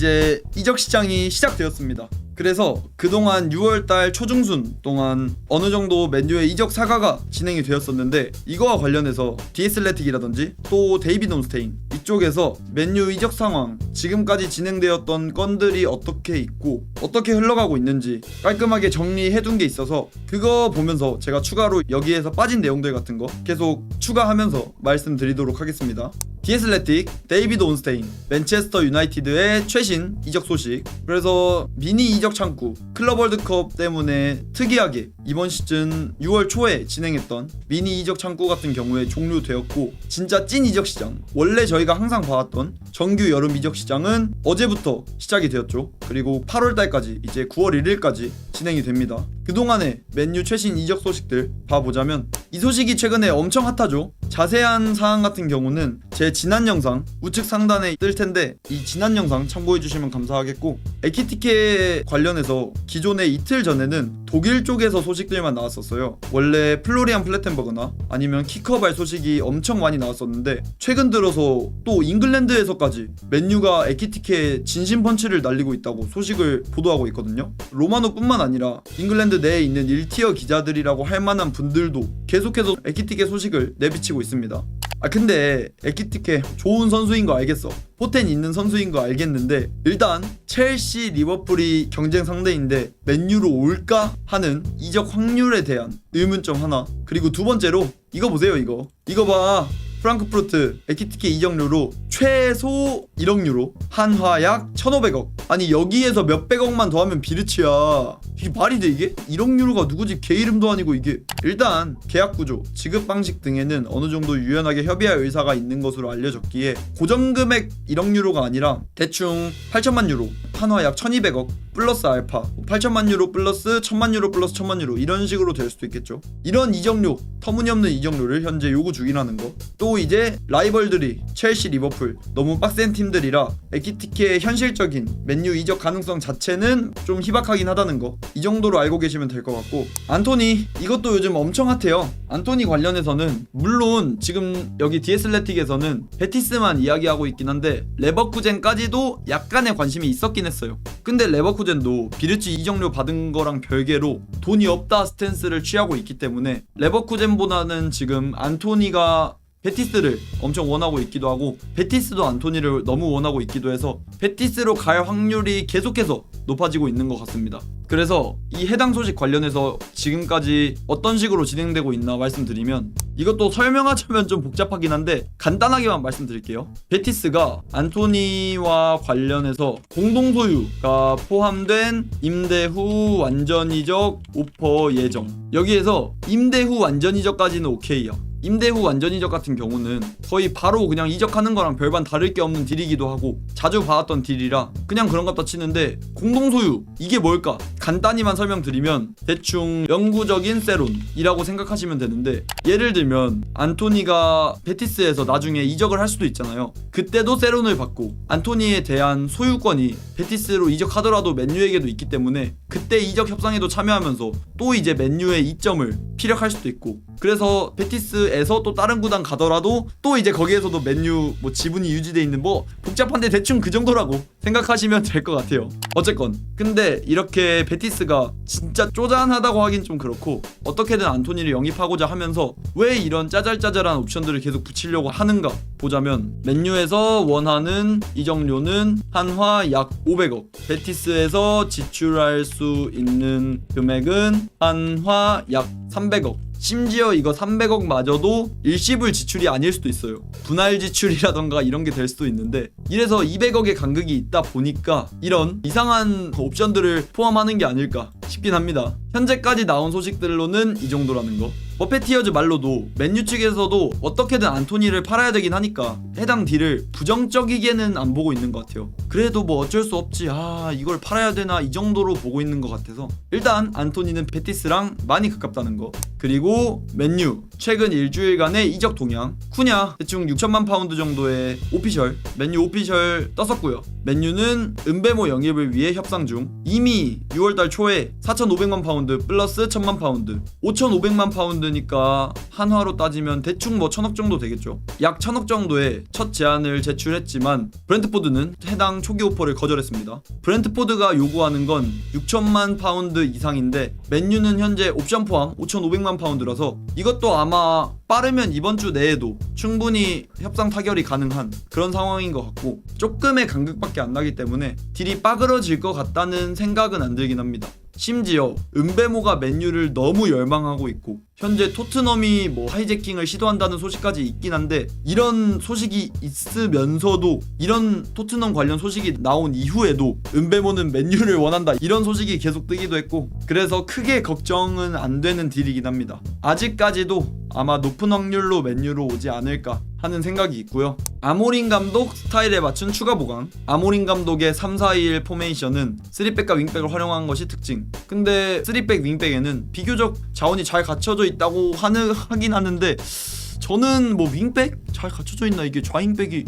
이제 이적 시장이 시작되었습니다. 그래서 그동안 6월달 초중순 동안 어느 정도 맨유의 이적 사과가 진행이 되었었는데, 이거와 관련해서 디애슬레틱이라든지 또 데이비드 온스테인 이쪽에서 맨유 이적 상황, 지금까지 진행되었던 건들이 어떻게 있고 어떻게 흘러가고 있는지 깔끔하게 정리해둔 게 있어서, 그거 보면서 제가 추가로 여기에서 빠진 내용들 같은 거 계속 추가하면서 말씀드리도록 하겠습니다. 디애슬레틱, 데이비드 온스테인, 맨체스터 유나이티드의 최신 이적 소식. 그래서 미니 이적 창구, 클럽 월드컵 때문에 특이하게 이번 시즌 6월 초에 진행했던 미니 이적 창구 같은 경우에 종료되었고, 진짜 찐 이적 시장, 원래 저희가 항상 봐왔던 정규 여름 이적 시장은 어제부터 시작이 되었죠. 그리고 8월달까지, 이제 9월 1일까지 진행이 됩니다. 그동안의 맨유 최신 이적 소식들 봐보자면, 이 소식이 최근에 엄청 핫하죠. 자세한 사항 같은 경우는 제 지난 영상 우측 상단에 뜰 텐데, 이 지난 영상 참고해 주시면 감사하겠고, 에키티케 관련해서 기존에 이틀 전에는 독일 쪽에서 소식들만 나왔었어요. 원래 플로리안 플레텐버그나 아니면 키커발 소식이 엄청 많이 나왔었는데, 최근 들어서 또 잉글랜드에서까지 맨유가 에키티케에 진심 펀치를 날리고 있다고 소식을 보도하고 있거든요. 로마노뿐만 아니라 잉글랜드 내에 있는 1티어 기자들이라고 할 만한 분들도 계속해서 에키티케 소식을 내비치고 있습니다. 근데 에키티케 좋은 선수인 거 알겠어, 포텐 있는 선수인 거 알겠는데, 일단 첼시, 리버풀이 경쟁 상대인데 맨유로 올까 하는 이적 확률에 대한 의문점 하나. 그리고 두 번째로 이거 보세요. 이거 봐. 프랑크푸르트 에키티케 이적료로 최소 1억 유로, 한화 약 1,500억. 아니 여기에서 몇백억만 더하면 비르치야. 이게 말이 돼 이게? 1억 유로가 누구 집 개 이름도 아니고 이게. 일단 계약 구조, 지급 방식 등에는 어느 정도 유연하게 협의할 의사가 있는 것으로 알려졌기에, 고정금액 1억 유로가 아니라 대충 8천만 유로, 한화 약 1,200억 플러스 알파, 8천만 유로 플러스 1,000만 유로 플러스 1,000만 유로, 이런 식으로 될 수도 있겠죠. 이런 이적료, 터무니없는 이적료를 현재 요구 중이라는 거. 또 이제 라이벌들이 첼시, 리버풀 너무 빡센 팀들이라 에키티케의 현실적인 맨유 이적 가능성 자체는 좀 희박하긴 하다는 거, 이 정도로 알고 계시면 될 것 같고, 안토니 이것도 요즘 엄청 핫해요. 안토니 관련해서는 물론 지금 여기 디애슬레틱에서는 베티스만 이야기하고 있긴 한데, 레버쿠젠까지도 약간의 관심이 있었긴 했어요. 근데 레버쿠젠도 비르치 이적료 받은 거랑 별개로 돈이 없다 스탠스를 취하고 있기 때문에, 레버쿠젠보다는 지금 안토니가 베티스를 엄청 원하고 있기도 하고, 베티스도 안토니를 너무 원하고 있기도 해서 베티스로 갈 확률이 계속해서 높아지고 있는 것 같습니다. 그래서 이 해당 소식 관련해서 지금까지 어떤 식으로 진행되고 있나 말씀드리면, 이것도 설명하자면 좀 복잡하긴 한데 간단하게만 말씀드릴게요. 베티스가 안토니와 관련해서 공동소유가 포함된 임대 후 완전 이적 오퍼 예정, 여기에서 임대 후 완전 이적까지는 오케이야. 임대 후 완전 이적 같은 경우는 거의 바로 그냥 이적하는 거랑 별반 다를 게 없는 딜이기도 하고 자주 봐왔던 딜이라 그냥 그런 것다 치는데, 공동소유 이게 뭘까? 간단히만 설명드리면 대충 영구적인 세론이라고 생각하시면 되는데, 예를 들면 안토니가 베티스에서 나중에 이적을 할 수도 있잖아요. 그때도 세론을 받고 안토니에 대한 소유권이 베티스로 이적하더라도 맨유에게도 있기 때문에 그때 이적 협상에도 참여하면서 또 이제 맨유의 이점을 피력할 수도 있고, 그래서 베티스에서 또 다른 구단 가더라도 또 이제 거기에서도 맨유 뭐 지분이 유지돼 있는, 뭐 복잡한데 대충 그 정도라고 생각하시면 될 것 같아요. 어쨌건 근데 이렇게 베티스가 진짜 쪼잔하다고 하긴 좀 그렇고, 어떻게든 안토니를 영입하고자 하면서 왜 이런 짜잘짜잘한 옵션들을 계속 붙이려고 하는가 보자면, 맨유에서 원하는 이적료는 한화 약 500억, 베티스에서 지출할 수 있는 금액은 한화 약 300억. 심지어 이거 300억 마저도 일시불 지출이 아닐 수도 있어요. 분할 지출이라던가 이런 게 될 수도 있는데, 이래서 200억의 간극이 있다 보니까 이런 이상한 옵션들을 포함하는 게 아닐까 싶긴 합니다. 현재까지 나온 소식들로는 이 정도라는 거. 버페티어즈 말로도 맨유 측에서도 어떻게든 안토니를 팔아야 되긴 하니까 해당 딜을 부정적이게는 안 보고 있는 것 같아요. 그래도 뭐 어쩔 수 없지, 이걸 팔아야 되나, 이 정도로 보고 있는 것 같아서 일단 안토니는 베티스랑 많이 가깝다는 거. 그리고 맨유 최근 일주일간의 이적 동향. 쿠냐 대충 6천만 파운드 정도의 오피셜, 맨유 오피셜 떴었고요. 맨유는 은베모 영입을 위해 협상 중. 이미 6월달 초에 4,500만 파운드 플러스 1,000만 파운드 5,500만 파운드니까 한화로 따지면 대충 뭐 1,000억 정도 되겠죠. 약 1,000억 정도의 첫 제안을 제출했지만 브렌트포드는 해당 초기 오퍼를 거절했습니다. 브렌트포드가 요구하는 건 6천만 파운드 이상인데 맨유는 현재 옵션 포함 5,500만 파운드라서 이것도 아마 빠르면 이번 주 내에도 충분히 협상 타결이 가능한 그런 상황인 것 같고, 조금의 간극밖에 안 나기 때문에 딜이 빠그러질 것 같다는 생각은 안 들긴 합니다. 심지어 은베모가 맨유를 너무 열망하고 있고 현재 토트넘이 뭐 하이제킹을 시도한다는 소식까지 있긴 한데, 이런 소식이 있으면서도, 이런 토트넘 관련 소식이 나온 이후에도 은베모는 맨유를 원한다 이런 소식이 계속 뜨기도 했고, 그래서 크게 걱정은 안 되는 딜이긴 합니다. 아직까지도 아마 높은 확률로 맨유로 오지 않을까 하는 생각이 있고요. 아모린 감독 스타일에 맞춘 추가 보강. 아모린 감독의 3-4-2-1 포메이션은 3백과 윙백을 활용한 것이 특징. 근데 3백 윙백에는 비교적 자원이 잘 갖춰져 있다고 하긴 하는데, 저는 뭐 윙백? 잘 갖춰져 있나? 이게 좌윙백이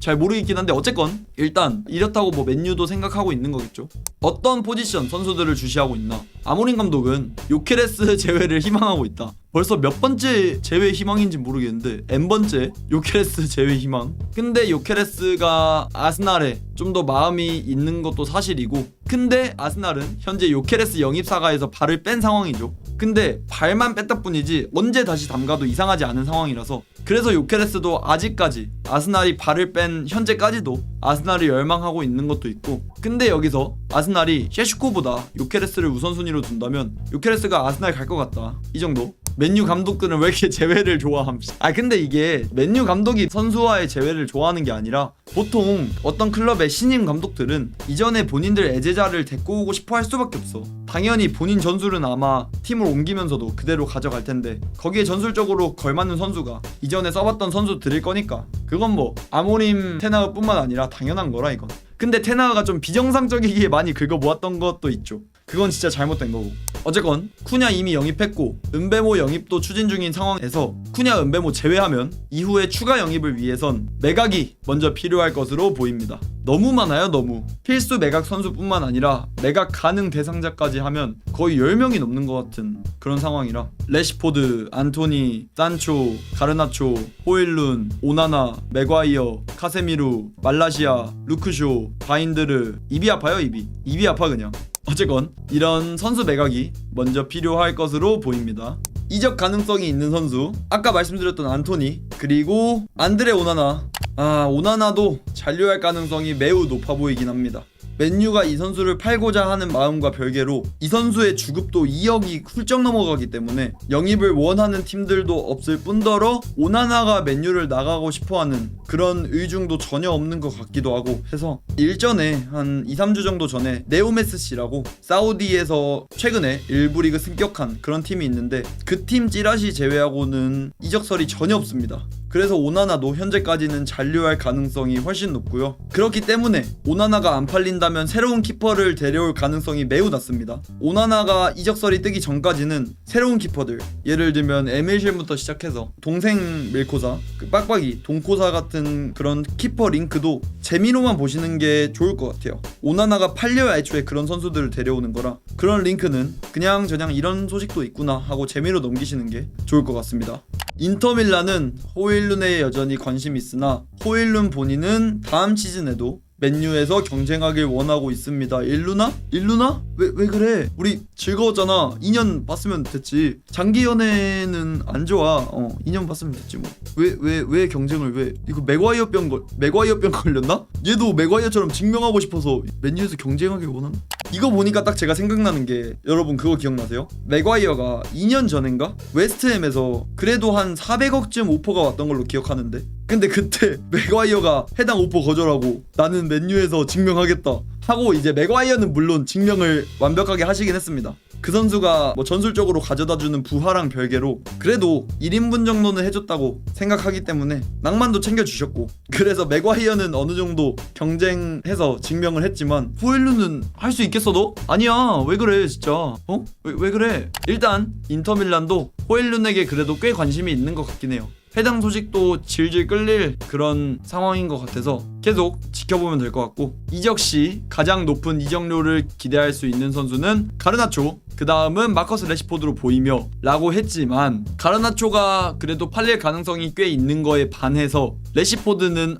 잘 모르겠긴 한데, 어쨌건 일단 이렇다고 뭐 맨유도 생각하고 있는 거겠죠. 어떤 포지션 선수들을 주시하고 있나? 아모린 감독은 요케레스 제외를 희망하고 있다. 벌써 몇 번째 제외 희망인지 모르겠는데 N번째 요케레스 제외 희망. 근데 요케레스가 아스날에 좀 더 마음이 있는 것도 사실이고, 근데 아스날은 현재 요케레스 영입 사가에서 발을 뺀 상황이죠. 근데 발만 뺐다 뿐이지 언제 다시 담가도 이상하지 않은 상황이라서, 그래서 요케레스도 아직까지 아스날이 발을 뺀 현재까지도 아스날을 열망하고 있는 것도 있고, 근데 여기서 아스날이 셰슈코보다 요케레스를 우선순위로 둔다면 요케레스가 아스날 갈 것 같다 이 정도. 맨유 감독들은 왜 이렇게 제외를 좋아함? 근데 이게 맨유 감독이 선수와의 제외를 좋아하는 게 아니라, 보통 어떤 클럽의 신임 감독들은 이전에 본인들 애제자를 데리고 오고 싶어 할 수밖에 없어. 당연히 본인 전술은 아마 팀을 옮기면서도 그대로 가져갈 텐데, 거기에 전술적으로 걸맞는 선수가 이전에 써봤던 선수들일 거니까 그건 뭐 아모림 테나흐 뿐만 아니라 당연한 거라 이건. 근데 테나흐가 좀 비정상적이기에 많이 긁어 모았던 것도 있죠. 그건 진짜 잘못된 거고. 어쨌건 쿠냐 이미 영입했고 은베모 영입도 추진 중인 상황에서 쿠냐 은베모 제외하면 이후에 추가 영입을 위해선 매각이 먼저 필요할 것으로 보입니다. 너무 많아요. 너무. 필수 매각 선수뿐만 아니라 매각 가능 대상자까지 하면 거의 10명이 넘는 것 같은 그런 상황이라, 레시포드, 안토니, 산초, 가르나초, 호일룬, 오나나, 맥과이어, 카세미루, 말라시아, 루크쇼, 바인드르. 입이 아파요. 입이 아파 그냥. 어쨌건 이런 선수 매각이 먼저 필요할 것으로 보입니다. 이적 가능성이 있는 선수, 아까 말씀드렸던 안토니, 그리고 안드레 오나나. 오나나도 잔류할 가능성이 매우 높아 보이긴 합니다. 맨유가 이 선수를 팔고자 하는 마음과 별개로 이 선수의 주급도 2억이 훌쩍 넘어가기 때문에 영입을 원하는 팀들도 없을 뿐더러 오나나가 맨유를 나가고 싶어하는 그런 의중도 전혀 없는 것 같기도 하고 해서, 일전에 한 2-3주 정도 전에 네오메스시라고 사우디에서 최근에 일부 리그 승격한 그런 팀이 있는데, 그 팀 찌라시 제외하고는 이적설이 전혀 없습니다. 그래서 오나나도 현재까지는 잔류할 가능성이 훨씬 높고요. 그렇기 때문에 오나나가 안 팔린다면 새로운 키퍼를 데려올 가능성이 매우 낮습니다. 오나나가 이적설이 뜨기 전까지는 새로운 키퍼들, 예를 들면 에밀실부터 시작해서 동생 밀코사, 그 빡빡이, 동코사 같은 그런 키퍼 링크도 재미로만 보시는 게 좋을 것 같아요. 오나나가 팔려야 애초에 그런 선수들을 데려오는 거라, 그런 링크는 그냥 저냥 이런 소식도 있구나 하고 재미로 넘기시는 게 좋을 것 같습니다. 인터밀란은 호일룬에 여전히 관심이 있으나 호일룬 본인은 다음 시즌에도 맨유에서 경쟁하길 원하고 있습니다. 일루나? 왜 그래? 우리 즐거웠잖아. 2년 봤으면 됐지. 장기 연애는 안 좋아. 2년 봤으면 됐지 뭐. 왜 경쟁을 왜? 이거 맥과이어병 걸렸나? 얘도 맥과이어처럼 증명하고 싶어서 맨유에서 경쟁하길 원하나? 이거 보니까 딱 제가 생각나는 게, 여러분 그거 기억나세요? 맥과이어가 2년 전인가? 웨스트햄에서 그래도 한 400억쯤 오퍼가 왔던 걸로 기억하는데, 근데 그때 맥과이어가 해당 오퍼 거절하고 나는 맨유에서 증명하겠다 하고 이제 맥과이어는 물론 증명을 완벽하게 하시긴 했습니다. 그 선수가 뭐 전술적으로 가져다주는 부하랑 별개로 그래도 1인분 정도는 해줬다고 생각하기 때문에 낭만도 챙겨주셨고, 그래서 맥과이어는 어느 정도 경쟁해서 증명을 했지만 호일루는 할 수 있겠어 너? 아니야, 왜 그래 진짜. 어? 왜 그래? 일단 인터밀란도 호일룬에게 그래도 꽤 관심이 있는 것 같긴 해요. 해당 소식도 질질 끌릴 그런 상황인 것 같아서 계속 지켜보면 될 것 같고, 이적시 가장 높은 이적료를 기대할 수 있는 선수는 가르나초, 그 다음은 마커스 레시포드로 보이며 라고 했지만, 가르나초가 그래도 팔릴 가능성이 꽤 있는 거에 반해서 레시포드는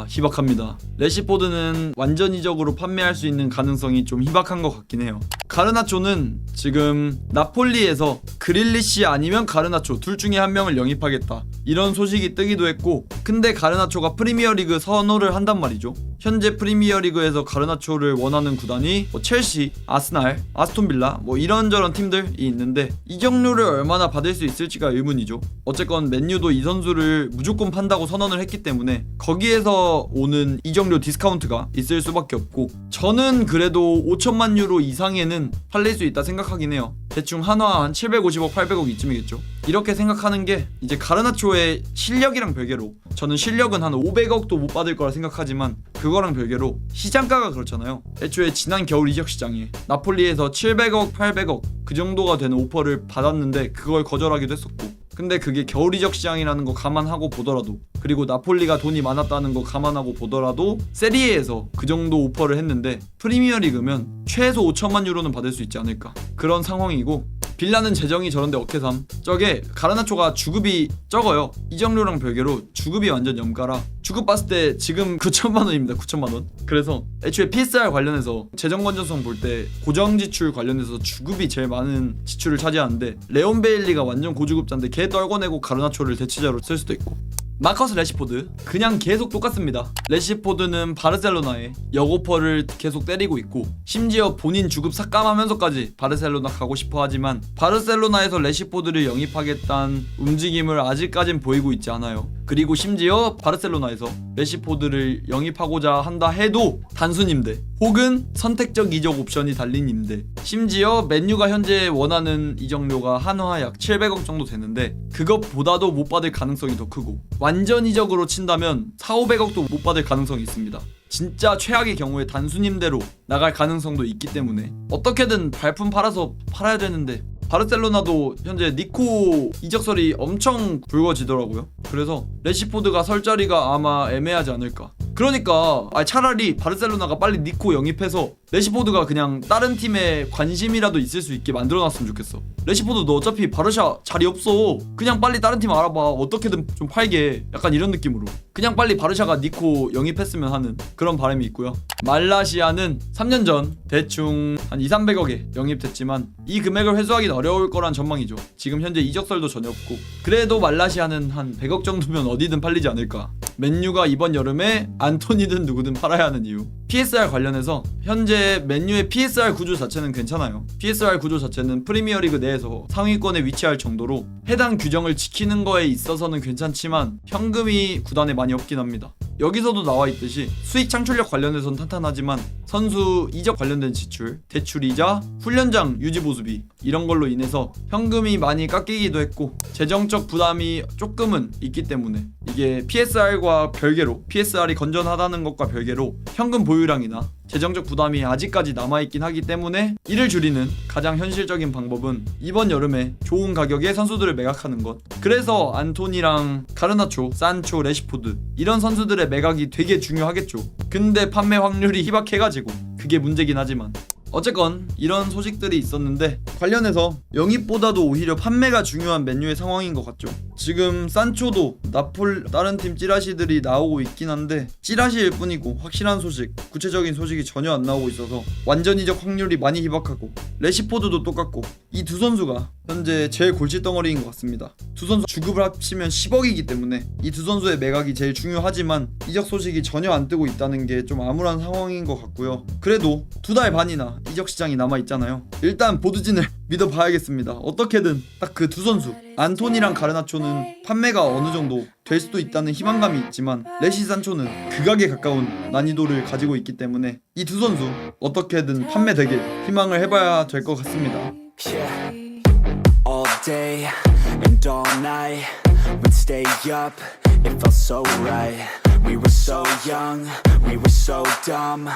희박합니다. 레시포드는 완전 이적으로 판매할 수 있는 가능성이 좀 희박한 것 같긴 해요. 가르나초는 지금 나폴리에서 그릴리시 아니면 가르나초 둘 중에 한 명을 영입하겠다 이런 소식이 뜨기도 했고, 근데 가르나초가 프리미어리그 선호를 한단 말이죠. 현재 프리미어리그에서 가르나초를 원하는 구단이 뭐 첼시, 아스날, 아스톤빌라 뭐 이런저런 팀들이 있는데 이적료를 얼마나 받을 수 있을지가 의문이죠. 어쨌건 맨유도 이 선수를 무조건 판다고 선언을 했기 때문에 거기에서 오는 이적료 디스카운트가 있을 수밖에 없고, 저는 그래도 5천만 유로 이상에는 팔릴 수 있다 생각하긴 해요. 대충 한화 한 750억 800억 이쯤이겠죠. 이렇게 생각하는 게 이제 가르나초의 실력이랑 별개로, 저는 실력은 한 500억도 못 받을 거라 생각하지만 그거랑 별개로 시장가가 그렇잖아요. 애초에 지난 겨울 이적 시장에 나폴리에서 700억 800억 그 정도가 되는 오퍼를 받았는데 그걸 거절하기도 했었고, 근데 그게 겨울 이적 시장이라는 거 감안하고 보더라도, 그리고 나폴리가 돈이 많았다는 거 감안하고 보더라도 세리에에서 그 정도 오퍼를 했는데 프리미어리그면 최소 5천만 유로는 받을 수 있지 않을까, 그런 상황이고, 빌라는 재정이 저런데 어케삼. 저게 가르나초가 주급이 적어요. 이적료랑 별개로 주급이 완전 염가라. 주급 봤을 때 지금 9천만 원입니다. 9천만 원. 그래서 애초에 PSR 관련해서 재정 건전성 볼 때 고정 지출 관련해서 주급이 제일 많은 지출을 차지하는데, 레온 베일리가 완전 고주급자인데 걔 떨궈내고 가르나초를 대치자로 쓸 수도 있고. 마커스 레시포드 그냥 계속 똑같습니다. 레시포드는 바르셀로나에 역오퍼를 계속 때리고 있고, 심지어 본인 주급 삭감하면서까지 바르셀로나 가고 싶어 하지만 바르셀로나에서 레시포드를 영입하겠다는 움직임을 아직까진 보이고 있지 않아요. 그리고 심지어 바르셀로나에서 레시포드를 영입하고자 한다 해도 단순 임대 혹은 선택적 이적 옵션이 달린 임대, 심지어 맨유가 현재 원하는 이적료가 한화 약 700억 정도 되는데 그것보다도 못 받을 가능성이 더 크고, 완전 이적으로 친다면 4,500억도 못 받을 가능성이 있습니다. 진짜 최악의 경우에 단순 임대로 나갈 가능성도 있기 때문에 어떻게든 발품 팔아서 팔아야 되는데, 바르셀로나도 현재 니코 이적설이 엄청 불거지더라고요. 그래서 레시포드가 설 자리가 아마 애매하지 않을까. 그러니까 차라리 바르셀로나가 빨리 니코 영입해서 레시포드가 그냥 다른 팀에 관심이라도 있을 수 있게 만들어놨으면 좋겠어. 레시포드 너 어차피 바르샤 자리 없어. 그냥 빨리 다른 팀 알아봐. 어떻게든 좀 팔게. 약간 이런 느낌으로 그냥 빨리 바르샤가 니코 영입했으면 하는 그런 바람이 있고요. 말라시아는 3년 전 대충 한 2,300억에 영입됐지만 이 금액을 회수하기는 어려울 거란 전망이죠. 지금 현재 이적설도 전혀 없고, 그래도 말라시아는 한 100억 정도면 어디든 팔리지 않을까. 맨유가 이번 여름에 안토니든 누구든 팔아야 하는 이유. PSR 관련해서 현재 맨유의 PSR 구조 자체는 괜찮아요. PSR 구조 자체는 프리미어리그 내에서 상위권에 위치할 정도로 해당 규정을 지키는 거에 있어서는 괜찮지만 현금이 구단에 많이 없긴 합니다. 여기서도 나와 있듯이 수익 창출력 관련해서는 탄탄하지만 선수 이적 관련된 지출, 대출이자 훈련장 유지 보수비 이런 걸로 인해서 현금이 많이 깎이기도 했고 재정적 부담이 조금은 있기 때문에 이게 PSR과 별개로, PSR이 건전하다는 것과 별개로 현금 보유량이나 재정적 부담이 아직까지 남아있긴 하기 때문에 이를 줄이는 가장 현실적인 방법은 이번 여름에 좋은 가격에 선수들을 매각하는 것. 그래서 안토니랑 가르나초, 산초, 레시포드 이런 선수들의 매각이 되게 중요하겠죠. 근데 판매 확률이 희박해가지고 그게 문제긴 하지만 어쨌건 이런 소식들이 있었는데 관련해서 영입보다도 오히려 판매가 중요한 맨유의 상황인 것 같죠. 지금 산초도 다른 팀 찌라시들이 나오고 있긴 한데 찌라시일 뿐이고 확실한 소식, 구체적인 소식이 전혀 안 나오고 있어서 완전 이적 확률이 많이 희박하고, 레시포드도 똑같고 이 두 선수가 현재 제일 골칫덩어리인 것 같습니다. 두 선수 주급을 합치면 10억이기 때문에 이 두 선수의 매각이 제일 중요하지만 이적 소식이 전혀 안 뜨고 있다는 게 좀 암울한 상황인 것 같고요. 그래도 2달 반이나 이적 시장이 남아 있잖아요. 일단 보드진을 믿어봐야겠습니다. 어떻게든 딱 그 두 선수 안토니랑 가르나초는 판매가 어느 정도 될 수도 있다는 희망감이 있지만 레시 산초는 극악에 가까운 난이도를 가지고 있기 때문에 이 두 선수 어떻게든 판매되길 희망을 해봐야 될 것 같습니다. Yeah. All day and all night we'd stay up, it felt so right. We were so young, we were so dumb.